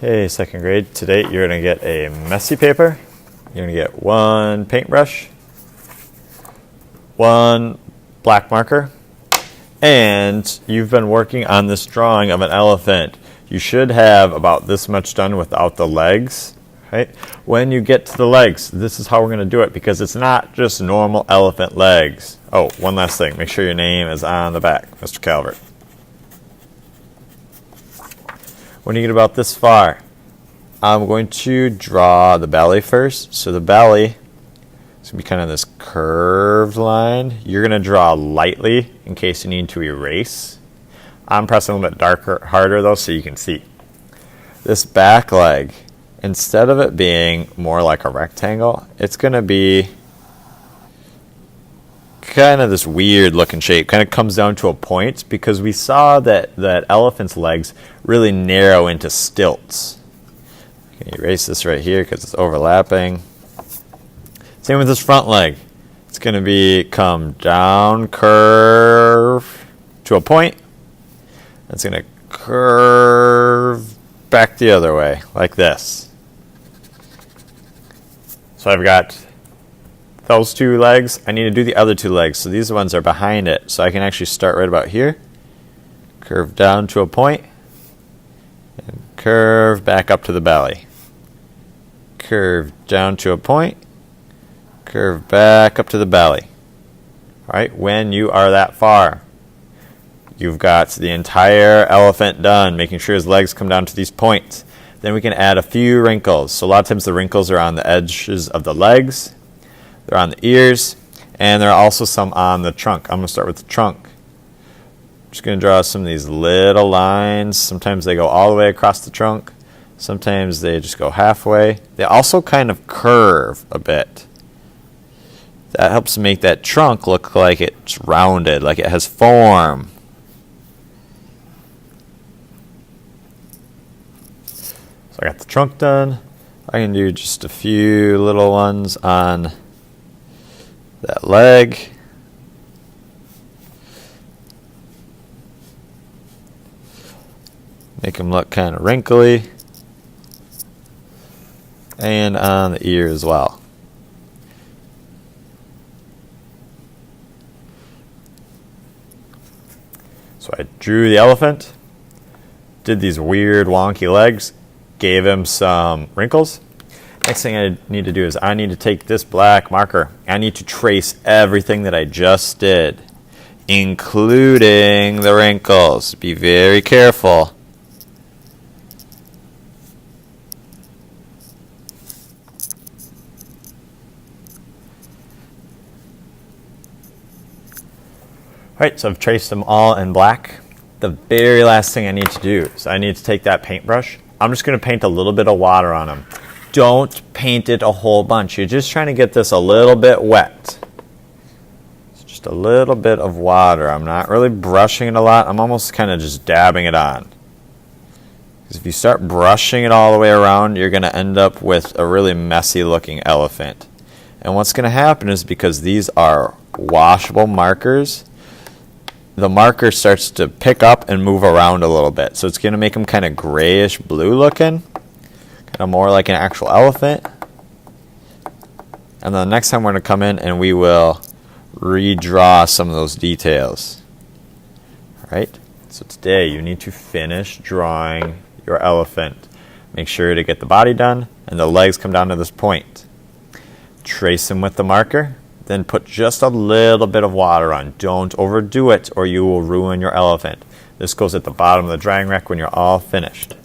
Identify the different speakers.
Speaker 1: Hey, second grade. Today you're going to get a messy paper. You're going to get one paintbrush, one black marker, and you've been working on this drawing of an elephant. You should have about this much done without the legs. Right? When you get to the legs, this is how we're going to do it because it's not just normal elephant legs. Oh, one last thing. Make sure your name is on the back, Mr. Calvert. When you get about this far, I'm going to draw the belly first. So the belly is going to be kind of this curved line. You're going to draw lightly in case you need to erase. I'm pressing a little bit harder though so you can see. This back leg, instead of it being more like a rectangle, it's going to be kind of this weird looking shape. Kind of comes down to a point because we saw that elephant's legs really narrow into stilts. I can erase this right here because it's overlapping. Same with this front leg. It's going to come down, curve to a point. It's going to curve back the other way like this. So I've got those two legs. I need to do the other two legs. So these ones are behind it. So I can actually start right about here. Curve down to a point. And curve back up to the belly. Curve down to a point. Curve back up to the belly. All right, when you are that far, you've got the entire elephant done, making sure his legs come down to these points. Then we can add a few wrinkles. So a lot of times the wrinkles are on the edges of the legs. They're on the ears, and there are also some on the trunk. I'm going to start with the trunk. I'm just going to draw some of these little lines. Sometimes they go all the way across the trunk. Sometimes they just go halfway. They also kind of curve a bit. That helps make that trunk look like it's rounded, like it has form. So I got the trunk done. I can do just a few little ones on that leg. Make them look kind of wrinkly. And on the ear as well. So I drew the elephant, did these weird wonky legs, gave him some wrinkles. Next thing I need to do is I need to take this black marker. I need to trace everything that I just did, including the wrinkles. Be very careful. Alright, so I've traced them all in black. The very last thing I need to do is I need to take that paintbrush. I'm just going to paint a little bit of water on them. Don't paint it a whole bunch. You're just trying to get this a little bit wet. It's just a little bit of water. I'm not really brushing it a lot. I'm almost kind of just dabbing it on. Because if you start brushing it all the way around, you're going to end up with a really messy looking elephant. And what's going to happen is because these are washable markers, the marker starts to pick up and move around a little bit. So it's going to make them kind of grayish blue looking, kind of more like an actual elephant. And then the next time we're going to come in and we will redraw some of those details. All right, so today you need to finish drawing your elephant. Make sure to get the body done and the legs come down to this point. Trace them with the marker. Then put just a little bit of water on. Don't overdo it or you will ruin your elephant. This goes at the bottom of the drying rack when you're all finished.